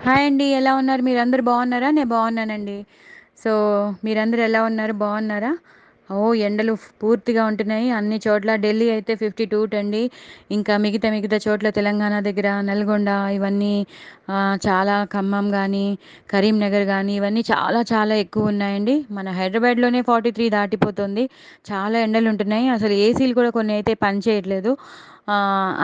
Hi అండి. ఎలా ఉన్నారు? మీరందరూ బాగున్నారా? నేను బాగున్నానండి. సో, మీరందరూ ఎలా ఉన్నారు? బాగున్నారా? ఎండలు పూర్తిగా ఉంటున్నాయి అన్ని చోట్ల. ఢిల్లీ అయితే 52 అండి. ఇంకా మిగతా మిగతా చోట్ల తెలంగాణ దగ్గర నల్గొండ ఇవన్నీ చాలా ఖమ్మం కానీ కరీంనగర్ కానీ ఇవన్నీ చాలా చాలా ఎక్కువ ఉన్నాయండి. మన హైదరాబాద్లోనే 43 దాటిపోతుంది. చాలా ఎండలు ఉంటున్నాయి. అసలు ఏసీలు కూడా కొన్ని అయితే పని చేయట్లేదు.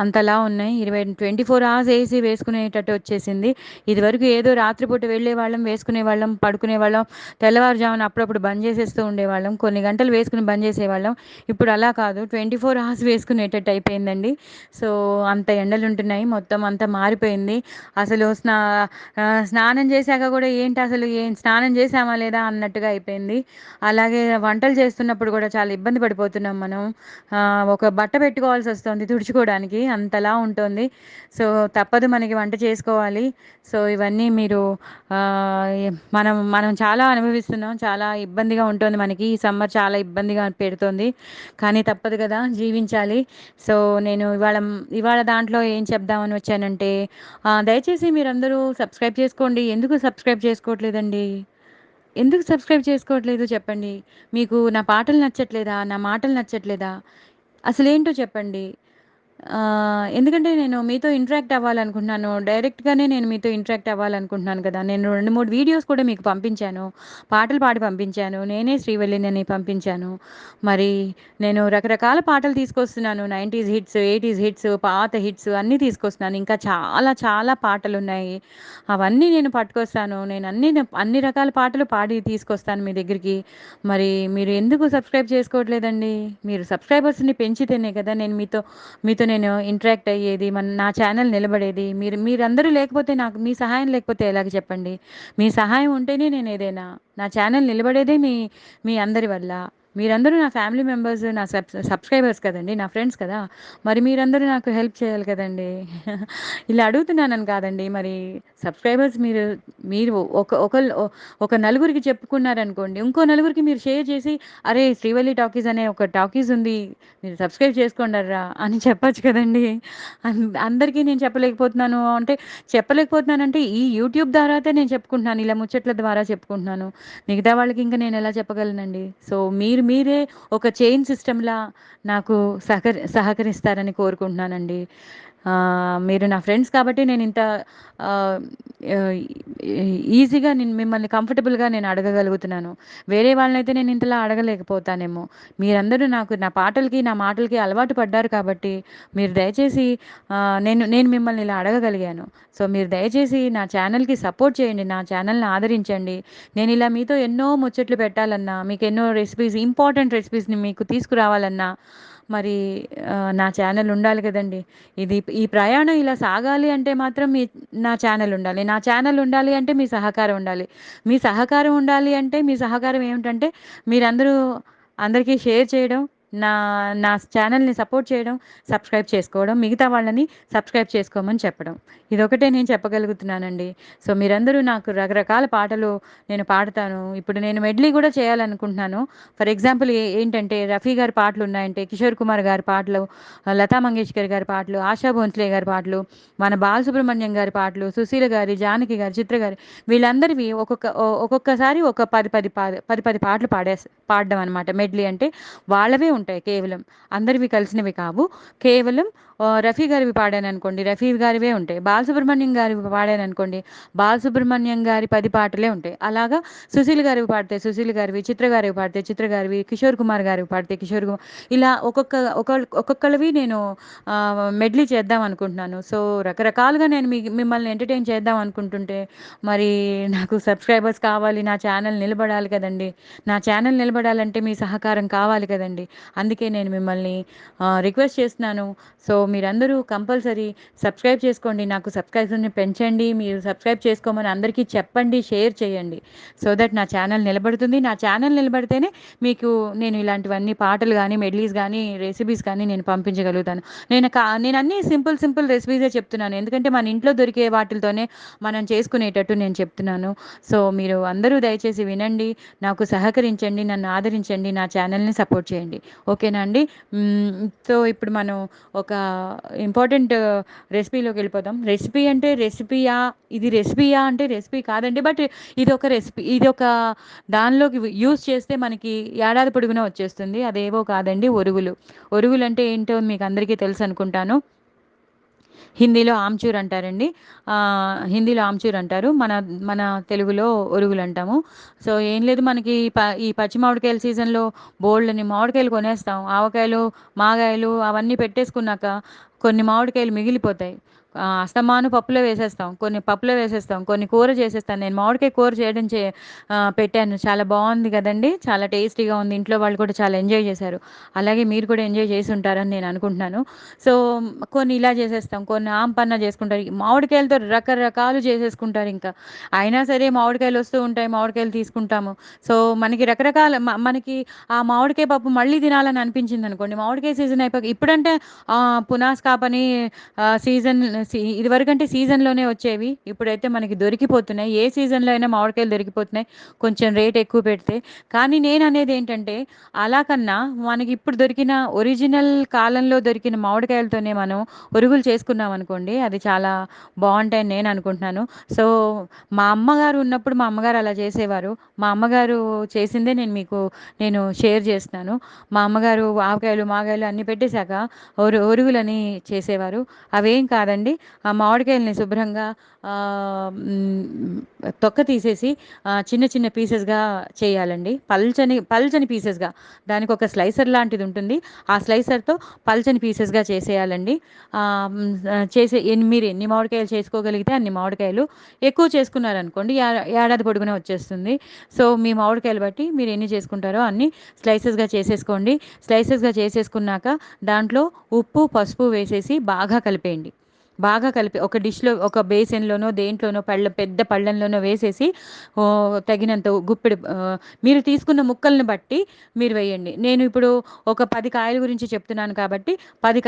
అంతలా ఉన్నాయి. 24 అవర్స్ ఏసీ వేసుకునేటట్టు వచ్చేసింది. ఇదివరకు ఏదో రాత్రిపూట వెళ్ళే వాళ్ళం, వేసుకునే వాళ్ళం, పడుకునే వాళ్ళం. తెల్లవారుజామున అప్పుడప్పుడు బంద్ చేసేస్తూ ఉండేవాళ్ళం. కొన్ని గంటలు వేసుకుని బంద్ చేసేవాళ్ళం. ఇప్పుడు అలా కాదు, 24 అవర్స్ వేసుకునేటట్టు అయిపోయిందండి. సో అంత ఎండలు ఉంటున్నాయి. మొత్తం అంతా మారిపోయింది. అసలు స్నానం చేశాక కూడా ఏంటి అసలు ఏం స్నానం చేసామా లేదా అన్నట్టుగా అయిపోయింది. అలాగే వంటలు చేస్తున్నప్పుడు కూడా చాలా ఇబ్బంది పడిపోతున్నాం మనం. ఒక బట్ట పెట్టుకోవాల్సి వస్తుంది తుడుచుకోవడానికి, అంతలా ఉంటుంది. సో తప్పదు, మనకి వంట చేసుకోవాలి. సో ఇవన్నీ మీరు ఆ, మనం మనం చాలా అనుభవిస్తున్నాం. చాలా ఇబ్బందిగా ఉంటుంది మనకి. ఈ సమ్మర్ చాలా ఇబ్బందిగా పెడుతుంది. కానీ తప్పదు కదా, జీవించాలి. సో నేను ఇవాళ దాంట్లో ఏం చెప్దామని వచ్చానంటే, దయచేసి మీరందరూ సబ్స్క్రైబ్ చేసుకోండి. ఎందుకు సబ్స్క్రైబ్ చేసుకోవట్లేదండి? ఎందుకు సబ్స్క్రైబ్ చేసుకోవట్లేదు చెప్పండి? మీకు నా పాటలు నచ్చట్లేదా? నా మాటలు నచ్చట్లేదా? అసలేంటో చెప్పండి. ఎందుకంటే నేను మీతో ఇంటరాక్ట్ అవ్వాలనుకుంటున్నాను. డైరెక్ట్‌గానే నేను మీతో ఇంటరాక్ట్ అవ్వాలనుకుంటున్నాను కదా! నేను 2, 3 వీడియోస్ కూడా మీకు పంపించాను. పాటలు పాడి పంపించాను. నేనే శ్రీవల్లినని పంపించాను. మరి నేను రకరకాల పాటలు తీసుకొస్తున్నాను. 90స్ హిట్స్, 80స్ హిట్స్, పాత హిట్స్ అన్నీ తీసుకొస్తున్నాను. ఇంకా చాలా చాలా పాటలున్నాయి. అవన్నీ నేను పట్టుకొస్తాను. నేను అన్ని రకాల పాటలు పాడి తీసుకొస్తాను మీ దగ్గరికి. మరి మీరు ఎందుకు సబ్స్క్రైబ్ చేసుకోవట్లేదండి? మీరు సబ్స్క్రైబర్స్‌ని పెంచితేనే కదా నేను మీతో నేను ఇంటరాక్ట్ అయ్యేది. నా ఛానల్ నిలబడేది. మీరందరూ లేకపోతే, నాకు మీ సహాయం లేకపోతే ఎలాగ చెప్పండి? మీ సహాయం ఉంటేనే నేను ఏదైనా. నా ఛానల్ నిలబడేదే మీ అందరి వల్ల. మీరందరూ నా ఫ్యామిలీ మెంబర్స్, నా సబ్స్క్రైబర్స్ కదండీ! నా ఫ్రెండ్స్ కదా! మరి మీరందరూ నాకు హెల్ప్ చేయాలి కదండీ! ఇలా అడుగుతున్నానని కాదండి. మరి సబ్స్క్రైబర్స్ మీరు మీరు ఒక నలుగురికి చెప్పుకున్నారనుకోండి, ఇంకో నలుగురికి మీరు షేర్ చేసి, "అరే! శ్రీవల్లి టాకీస్ అనే ఒక టాకీస్ ఉంది. మీరు సబ్స్క్రైబ్ చేసుకోండర్రా" అని చెప్పొచ్చు కదండీ! అందరికీ నేను చెప్పలేకపోతున్నానంటే ఈ యూట్యూబ్ ద్వారా అయితే నేను చెప్పుకుంటున్నాను. ఇలా ముచ్చట్ల ద్వారా చెప్పుకుంటున్నాను. మిగతా వాళ్ళకి ఇంక నేను ఎలా చెప్పగలనండి? సో మీరే ఒక చైన్ సిస్టమ్‌లా నాకు సహకరిస్తారని కోరుకుంటున్నానండి. మీరు నా ఫ్రెండ్స్ కాబట్టి నేనింత ఆహ్, ఆహ్, ఈజీగా నేను మిమ్మల్ని కంఫర్టబుల్‌గా నేను అడగగలుగుతున్నాను. వేరే వాళ్ళనైతే నేను ఇంతలా అడగలేకపోతానేమో. మీరందరూ నా పాటలకి, నా మాటలకి అలవాటు పడ్డారు కాబట్టి, మీరు దయచేసి నేను నేను మిమ్మల్ని ఇలా అడగగలిగాను. సో మీరు దయచేసి నా ఛానల్‌కి సపోర్ట్ చేయండి. నా ఛానల్‌ని ఆదరించండి. నేను ఇలా మీతో ఎన్నో ముచ్చట్లు పెట్టాలన్నా, మీకు ఎన్నో రెసిపీస్, ఇంపార్టెంట్ రెసిపీస్‌ని మీకు తీసుకురావాలన్నా, మరి నా ఛానల్ ఉండాలి కదండీ! ఈ ప్రయాణం ఇలా సాగాలి అంటే మాత్రం నా ఛానల్ ఉండాలి. నా ఛానల్ ఉండాలి అంటే మీ సహకారం ఉండాలి. మీ సహకారం ఉండాలి అంటే, మీ సహకారం ఏమిటంటే, మీరందరూ అందరికీ షేర్ చేయడం, నా నా ఛానల్‌ని సపోర్ట్ చేయడం, సబ్స్క్రైబ్ చేసుకోవడం, మిగతా వాళ్ళని సబ్స్క్రైబ్ చేసుకోమని చెప్పడం. ఇదొకటే నేను చెప్పగలుగుతున్నానండి. సో మీరందరూ నాకు రకరకాల పాటలు నేను పాడతాను. ఇప్పుడు నేను మెడ్లీ కూడా చేయాలనుకుంటున్నాను. ఫర్ ఎగ్జాంపుల్ ఏంటంటే, రఫీ గారి పాటలున్నాయంటే, కిషోర్ కుమార్ గారి పాటలు, లతా మంగేష్కర్ గారి పాటలు, ఆశా భోంస్లే గారి పాటలు, మన బాలసుబ్రహ్మణ్యం గారి పాటలు, సుశీల గారి, జానకి గారి, చిత్ర గారి, వీళ్ళందరివి ఒక్కొక్కసారి ఒక 10 పాటలు పాడడం అనమాట. మెడ్లీ అంటే వాళ్ళవే ఉంటాయి కేవలం. అందరివి కలిసినవి కావు. కేవలం రఫీ గారివి పాడాననుకోండి, రఫీ గారివే ఉంటాయి. బాలసుబ్రహ్మణ్యం గారివి పాడాననుకోండి, బాలసుబ్రహ్మణ్యం గారి 10 పాటలే ఉంటాయి. అలాగా సుశీల్ గారివి పాడితే సుశీల్ గారివి, చిత్ర గారివి పాడితే చిత్ర గారివి, కిషోర్ కుమార్ గారివి పాడితే కిషోర్ కుమార్, ఇలా ఒక్కొక్కళ్ళవి నేను మెడ్లీ చేద్దాం అనుకుంటున్నాను. సో రకరకాలుగా నేను మిమ్మల్ని ఎంటర్టైన్ చేద్దాం అనుకుంటుంటే, మరి నాకు సబ్స్క్రైబర్స్ కావాలి. నా ఛానల్ నిలబడాలి కదండి! నా ఛానల్ నిలబడాలంటే మీ సహకారం కావాలి కదండి! అందుకే నేను మిమ్మల్ని రిక్వెస్ట్ చేస్తున్నాను. సో మీరందరూ కంపల్సరీ సబ్స్క్రైబ్ చేసుకోండి. నాకు సబ్స్క్రైబర్స్‌ని పెంచండి. మీరు సబ్స్క్రైబ్ చేసుకోమని అందరికీ చెప్పండి. షేర్ చేయండి. సో దట్ నా ఛానల్ నిలబడుతుంది. నా ఛానల్ నిలబడితేనే మీకు నేను ఇలాంటివన్నీ పాటలు గానీ, మెడ్లీస్ గానీ, రెసిపీస్ కానీ నేను పంపించగలుగుతాను. నేను అన్నీ సింపుల్ సింపుల్ రెసిపీసే చెప్తున్నాను. ఎందుకంటే మన ఇంట్లో దొరికే వాటిలతోనే మనం చేసుకునేటట్టు నేను చెప్తున్నాను. సో మీరు అందరూ దయచేసి వినండి. నాకు సహకరించండి. నన్ను ఆదరించండి. నా ఛానల్‌ని సపోర్ట్ చేయండి. ఓకేనా అండి? సో ఇప్పుడు మనం ఒక ఇంపార్టెంట్ రెసిపీలోకి వెళ్ళిపోతాం. రెసిపీ అంటే రెసిపీయా, ఇది రెసిపీయా అంటే రెసిపీ కాదండి. బట్ ఇది ఒక రెసిపీ, ఇది ఒక దానిలోకి యూజ్ చేస్తే మనకి ఏడాది పొడుగునా వచ్చేస్తుంది. అదేవో కాదండి, ఒరుగులు. ఒరుగులు అంటే ఏంటో మీకు అందరికీ తెలుసు అనుకుంటాను. హిందీలో ఆమ్చూర్ అంటారండి. హిందీలో ఆమ్చూర్ అంటారు. మన మన తెలుగులో ఒరుగులు అంటాము. సో ఏం లేదు, మనకి ఈ పచ్చి మామిడికాయల సీజన్లో బోల్డన్ని మామిడికాయలు కొనేస్తాం. ఆవకాయలు, మాగాయలు అవన్నీ పెట్టేసుకున్నాక కొన్ని మామిడికాయలు మిగిలిపోతాయి. అస్తమాను పప్పులో వేసేస్తాం, కొన్ని పప్పులో వేసేస్తాం, కొన్ని కూర చేసేస్తాను. నేను మామిడికాయ కూర చేయడం పెట్టాను. చాలా బాగుంది కదండి, చాలా టేస్టీగా ఉంది. ఇంట్లో వాళ్ళు కూడా చాలా ఎంజాయ్ చేశారు. అలాగే మీరు కూడా ఎంజాయ్ చేసి ఉంటారని నేను అనుకుంటున్నాను. సో కొన్ని ఇలా చేసేస్తాం, కొన్ని ఆంపన్న చేసుకుంటారు. ఈ మామిడికాయలతో రకరకాలు చేసేసుకుంటారు ఇంకా. అయినా సరే మామిడికాయలు వస్తూ ఉంటాయి, మామిడికాయలు తీసుకుంటాము. సో మనకి రకరకాల మనకి ఆ మామిడికాయ పప్పు మళ్ళీ తినాలని అనిపించింది అనుకోండి, మామిడికాయ సీజన్ అయిపోయి ఇప్పుడంటే పునాస్ కాపని సీజన్, ఇదివరకంటే సీజన్లోనే వచ్చేవి. ఇప్పుడైతే మనకి దొరికిపోతున్నాయి, ఏ సీజన్లో అయినా మామిడికాయలు దొరికిపోతున్నాయి, కొంచెం రేట్ ఎక్కువ పెడితే. కానీ నేను అనేది ఏంటంటే, అలా కన్నా మనకి ఇప్పుడు దొరికిన ఒరిజినల్ కాలంలో దొరికిన మామిడికాయలతోనే మనం ఒరుగులు చేసుకున్నాం అనుకోండి, అది చాలా బాగుంటాయని నేను అనుకుంటున్నాను. సో మా అమ్మగారు ఉన్నప్పుడు మా అమ్మగారు అలా చేసేవారు. మా అమ్మగారు చేసిందే నేను షేర్ చేస్తున్నాను. మా అమ్మగారు ఆవకాయలు, మాగాయలు అన్నీ పెట్టేశాక ఒరుగులని చేసేవారు. అవేం కాదండి, ఆ మామిడికాయలని శుభ్రంగా ఆ, మ్, తొక్క తీసేసి చిన్న చిన్న పీసెస్గా చేయాలండి. పల్చని పల్చని పీసెస్గా. దానికి ఒక స్లైసర్ లాంటిది ఉంటుంది. ఆ స్లైసర్తో పల్చని పీసెస్గా చేసేయాలండి. ఆ, మీరు ఎన్ని మామిడికాయలు చేసుకోగలిగితే అన్ని మామిడికాయలు. ఎక్కువ చేసుకున్నారనుకోండి, ఏడాది పొడుగున వచ్చేస్తుంది. సో మీ మామిడికాయలు బట్టి మీరు ఎన్ని చేసుకుంటారో అన్ని స్లైసెస్గా చేసేసుకోండి. స్లైసెస్గా చేసేసుకున్నాక దాంట్లో ఉప్పు, పసుపు వేసేసి బాగా కలిపేయండి. బాగా కలిపి ఒక డిష్లో, ఒక బేసిన్లోనో దేంట్లోనో పెద్ద పళ్ళెంలోనో వేసేసి ఓ, తగినంత గుప్పెడు మీరు తీసుకున్న ముక్కల్ని బట్టి మీరు వేయండి. నేను ఇప్పుడు ఒక 10 కాయల గురించి చెప్తున్నాను కాబట్టి 10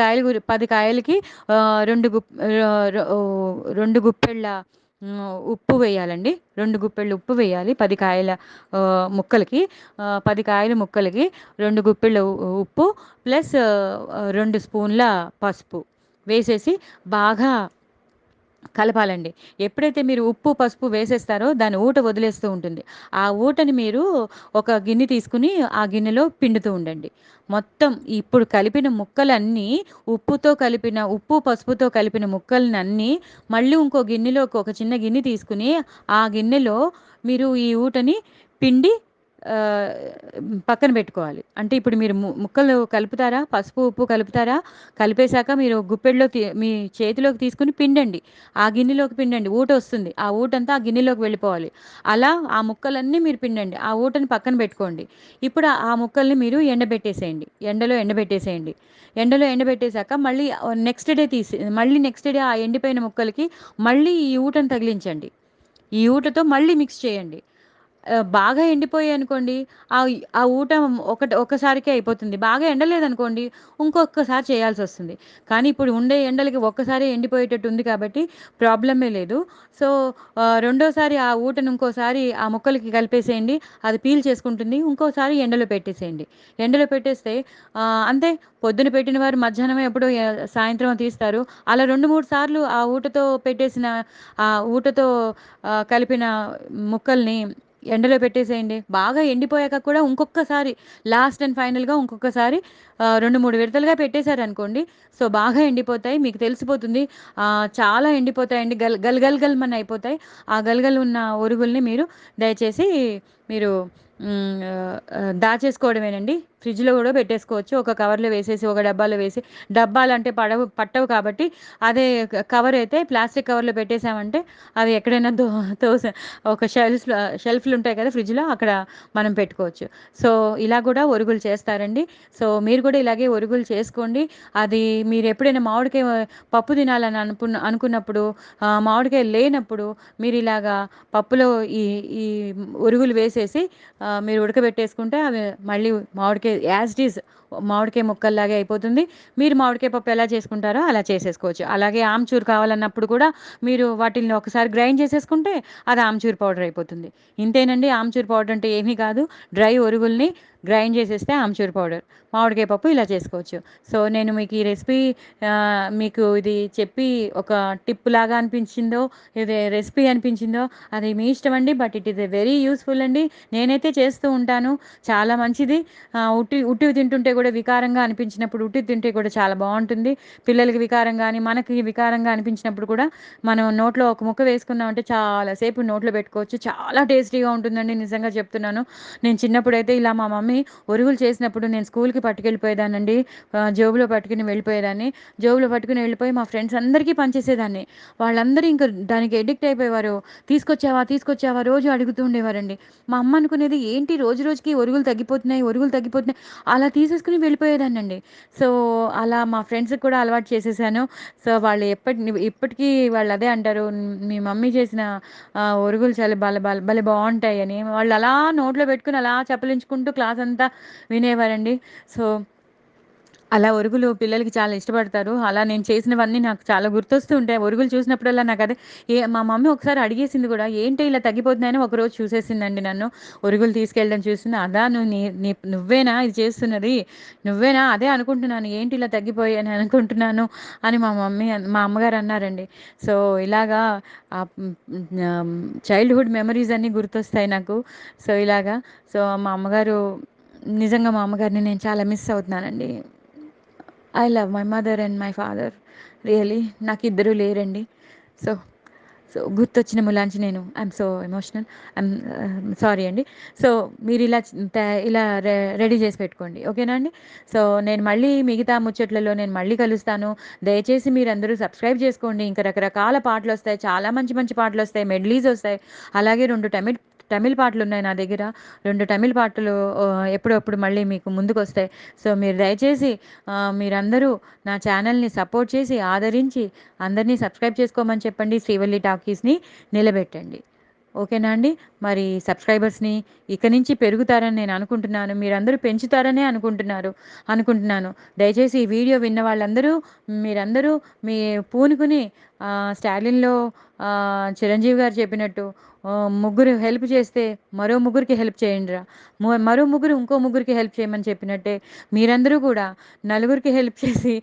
కాయలకి ఆ, రెండు గుప్ ఆ, రొ- ఓ, రెండు గుప్పెళ్ళ ఉప్పు వేయాలండి. 2 గుప్పెళ్ళు ఉప్పు వేయాలి 10 కాయల ముక్కలకి. 10 కాయల ముక్కలకి 2 గుప్పెళ్ళ ఉప్పు ప్లస్ 2 స్పూన్ల పసుపు వేసేసి బాగా కలపాలండి. ఎప్పుడైతే మీరు ఉప్పు, పసుపు వేసేస్తారో దాని ఊట వదిలేస్తూ ఉంటుంది. ఆ ఊటని మీరు ఒక గిన్నె తీసుకుని ఆ గిన్నెలో పిండుతూ ఉండండి. మొత్తం ఇప్పుడు కలిపిన ముక్కలన్నీ, ఉప్పు, పసుపుతో కలిపిన ముక్కలనన్నీ మళ్ళీ ఇంకో గిన్నెలోకి, ఒక చిన్న గిన్నె తీసుకుని ఆ గిన్నెలో మీరు ఈ ఊటని పిండి ఆ, పక్కన పెట్టుకోవాలి. అంటే ఇప్పుడు మీరు ముక్కలు కలుపుతారా, పసుపు, ఉప్పు కలుపుతారా, కలిపేశాక మీరు మీ చేతిలోకి తీసుకుని పిండండి. ఆ గిన్నెలోకి పిండండి, ఊట వస్తుంది. ఆ ఊటంతా ఆ గిన్నెలోకి వెళ్ళిపోవాలి. అలా ఆ ముక్కలన్నీ మీరు పిండండి, ఆ ఊటని పక్కన పెట్టుకోండి. ఇప్పుడు ఆ ముక్కల్ని మీరు ఎండబెట్టేసేయండి, ఎండలో ఎండబెట్టేశాక మళ్ళీ నెక్స్ట్ డే ఆ ఎండిపోయిన ముక్కలకి మళ్ళీ ఈ ఊటను తగిలించండి. ఈ ఊటతో మళ్ళీ మిక్స్ చేయండి. బాగా ఎండిపోయాయి అనుకోండి, ఆ ఆ ఊట ఒక్కసారికే అయిపోతుంది. బాగా ఎండలేదనుకోండి, ఇంకొక్కసారి చేయాల్సొస్తుంది. కానీ ఇప్పుడు ఉండే ఎండలకి ఒక్కసారే ఎండిపోయేటట్టు ఉంది కాబట్టి ప్రాబ్లమే లేదు. సో రెండోసారి ఆ ఊటను ఇంకోసారి ఆ ముక్కలకి కలిపేసేయండి. అది పీల్ చేసుకుంటుంది. ఇంకోసారి ఎండలో పెట్టేసేయండి. ఎండలో పెట్టేస్తే అంతే. పొద్దున పెట్టిన వారు మధ్యాహ్నమే ఎప్పుడో సాయంత్రం తీస్తారు. అలా 2, 3 సార్లు ఆ ఊటతో కలిపిన ముక్కల్ని ఎండలో పెట్టేసేయండి. బాగా ఎండిపోయాక కూడా ఇంకొకసారి, లాస్ట్ అండ్ ఫైనల్గా ఇంకొకసారి 2, 3 విడతలుగా పెట్టేశారనుకోండి, సో బాగా ఎండిపోతాయి. మీకు తెలిసిపోతుంది. చాలా ఎండిపోతాయండి, గల్ అయిపోతాయి. ఆ గలగల ఉన్న ఒరుగుల్ని దయచేసి మీరు దాచేసుకోవడమేనండి. ఫ్రిడ్జ్లో కూడా పెట్టేసుకోవచ్చు. ఒక కవర్లో వేసేసి, ఒక డబ్బాలో వేసి, డబ్బాలు అంటే పట్టవు కాబట్టి అదే కవర్ అయితే ప్లాస్టిక్ కవర్లో పెట్టేసామంటే అవి ఎక్కడైనా తోస ఒక షెల్ఫ్లు ఉంటాయి కదా ఫ్రిడ్జ్లో, అక్కడ మనం పెట్టుకోవచ్చు. సో ఇలా కూడా ఒరుగులు చేస్తారండి. సో మీరు కూడా ఇలాగే ఒరుగులు చేసుకోండి. అది మీరు ఎప్పుడైనా మామిడికాయ పప్పు తినాలని అనుకున్నప్పుడు, మామిడికాయ లేనప్పుడు మీరు ఇలాగా పప్పులో ఈ ఈ ఒరుగులు వేసి చేసేసి మీరు ఉడకబెట్టేసుకుంటే అవి మళ్ళీ మామిడికాయ యాజ్ ఇట్ ఈజ్ మామిడికాయ ముక్కల్లాగే అయిపోతుంది. మీరు మామిడికాయ పప్పు ఎలా చేసుకుంటారో అలా చేసేసుకోవచ్చు. అలాగే ఆమ్చూర్ కావాలన్నప్పుడు కూడా మీరు వాటిల్ని ఒకసారి గ్రైండ్ చేసేసుకుంటే అది ఆమ్చూర్ పౌడర్ అయిపోతుంది. ఇంతేనండి, ఆమ్చూర్ పౌడర్ అంటే ఏమీ కాదు. డ్రై ఒరుగుల్ని గ్రైండ్ చేసేస్తే ఆమ్చూర్ పౌడర్. మామిడికాయ పప్పు ఇలా చేసుకోవచ్చు. సో నేను మీకు ఈ రెసిపీ మీకు ఇది చెప్పి ఒక టిప్ లాగా అనిపించిందో, ఇది రెసిపీ అనిపించిందో అది మీ ఇష్టం అండి. But it is a very useful అండి. నేనైతే చేస్తూ ఉంటాను. చాలా మంచిది. ఉట్టివి తింటుంటే కూడా వికారంగా అనిపించినప్పుడు ఉట్టివి తింటే కూడా చాలా బాగుంటుంది. పిల్లలకి వికారంగా అని మనకి వికారంగా అనిపించినప్పుడు కూడా మనం నోట్లో ఒక ముక్క వేసుకున్నామంటే చాలాసేపు నోట్లో పెట్టుకోవచ్చు. చాలా టేస్టీగా ఉంటుందండి, నిజంగా చెప్తున్నాను. నేను చిన్నప్పుడైతే ఇలా మా మమ్మీ ఒరుగులు చేసినప్పుడు నేను స్కూల్కి పట్టుకెళ్ళిపోయేదానండి. జేబులో పట్టుకుని వెళ్ళిపోయేదాన్ని. జేబులో పట్టుకుని వెళ్ళిపోయి మా ఫ్రెండ్స్ అందరికీ పంచేసేదాన్ని. వాళ్ళందరూ ఇంకా దానికి ఎడిక్ట్ అయిపోయేవారు. తీసుకొచ్చావా తీసుకొచ్చావా రోజు అడుగుతూ ఉండేవారండి. మా అమ్మ అనుకునేది ఏంటి రోజు రోజుకి ఒరుగులు తగ్గిపోతున్నాయి, ఒరుగులు తగ్గిపోతున్నాయి, అలా తీసేసుకుని వెళ్ళిపోయేదాన్నండి. సో అలా మా ఫ్రెండ్స్కి కూడా అలవాటు చేసేసాను. సో వాళ్ళు ఇప్పటికీ వాళ్ళు అదే అంటారు, మీ మమ్మీ చేసిన ఒరుగులు చాలా భలే బాగుంటాయని. వాళ్ళు అలా నోట్లో పెట్టుకుని అలా చప్పలించుకుంటూ క్లాస్ అంతా వినేవారండి. సో అలా ఒరుగులు పిల్లలకి చాలా ఇష్టపడతారు. అలా నేను చేసినవన్నీ నాకు చాలా గుర్తొస్తూ ఉంటాయి. ఒరుగులు చూసినప్పుడల్లా నాకదే మా మమ్మీ ఒకసారి అడిగేసింది గూడా, "ఏంటి ఇలా తగ్గిపోతున్నాయని?" ఒకరోజు చూసేసిందండి నన్ను. ఒరుగులు తీసుకెళ్ళడం చూసింది. "అదా నువ్వు నువ్వేనా ఇది చేస్తున్నది? నువ్వేనా? అదే అనుకుంటున్నాను. ఏంటి ఇలా తగ్గిపోయాయని అనుకుంటున్నాను" అని మా అమ్మగారు అన్నారండి. సో ఇలాగా ఆహ్, హ్మ్, చైల్డ్‌హుడ్ మెమరీస్ అన్నీ గుర్తొస్తాయి నాకు. సో ఇలాగా సో మా అమ్మగారు నిజంగా మా అమ్మగారిని నేను చాలా మిస్ అవుతున్నానండి. I love my mother and my father. Really నాకిద్దరూ లేరండి. సో, గుర్తొచ్చిన ములాంచి నేను I'm so emotional. I'm sorry అండి. సో, మీరిలా ఇలా రెడీ చేసి పెట్టుకోండి. ఓకేనా అండి? సో, నేను మళ్ళీ మిగతా ముచ్చట్లలో నేను మళ్ళీ కలుస్తాను. దయచేసి మీరందరూ సబ్స్క్రైబ్ చేసుకోండి. ఇంకా రకరకాల పాటలొస్తాయి. చాలా మంచి మంచి పాటలొస్తాయి. మెడ్లీసొస్తాయి. అలాగే 2 తమిళ్ పాటలున్నాయి నా దగ్గర. 2 తమిళ్ పాటలు ఎప్పుడప్పుడు మళ్ళీ మీకు ముందుకొస్తాయి. సో, మీరు దయచేసి మీరందరూ నా ఛానల్‌ని సపోర్ట్ చేసి, ఆదరించి, అందరినీ సబ్స్క్రైబ్ చేసుకోమని చెప్పండి. శ్రీవల్లి టాకీస్‌ని నిలబెట్టండి. ఓకేనా అండి? మరి సబ్స్క్రైబర్స్‌ని ఇక నుంచి పెరుగుతారని నేను అనుకుంటున్నాను. మీరందరూ పెంచుతారనే అనుకుంటున్నాను. దయచేసి ఈ వీడియో విన్న వాళ్ళందరూ మీరందరూ మీ పూనుకుని స్టాలిన్‌లో చిరంజీవి గారు చెప్పినట్టు ముగ్గురు హెల్ప్ చేస్తే మరో ముగ్గురికి హెల్ప్ చేయండిరా. మరో ముగ్గురు ఇంకో ముగ్గురికి హెల్ప్ చేయమని చెప్పినట్టే మీరందరూ కూడా నలుగురికి హెల్ప్ చేసి,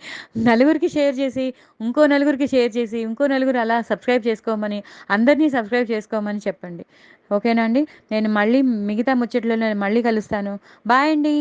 నలుగురికి షేర్ చేసి, ఇంకో నలుగురికి షేర్ చేసి, ఇంకో నలుగురు అలా సబ్స్క్రైబ్ చేసుకోమని, అందరినీ సబ్స్క్రైబ్ చేసుకోమని చెప్పండి. ఓకేనా అండి? నేను మళ్ళీ మిగతా ముచ్చట్లలో నేను మళ్ళీ కలుస్తాను. బాయ్ అండి.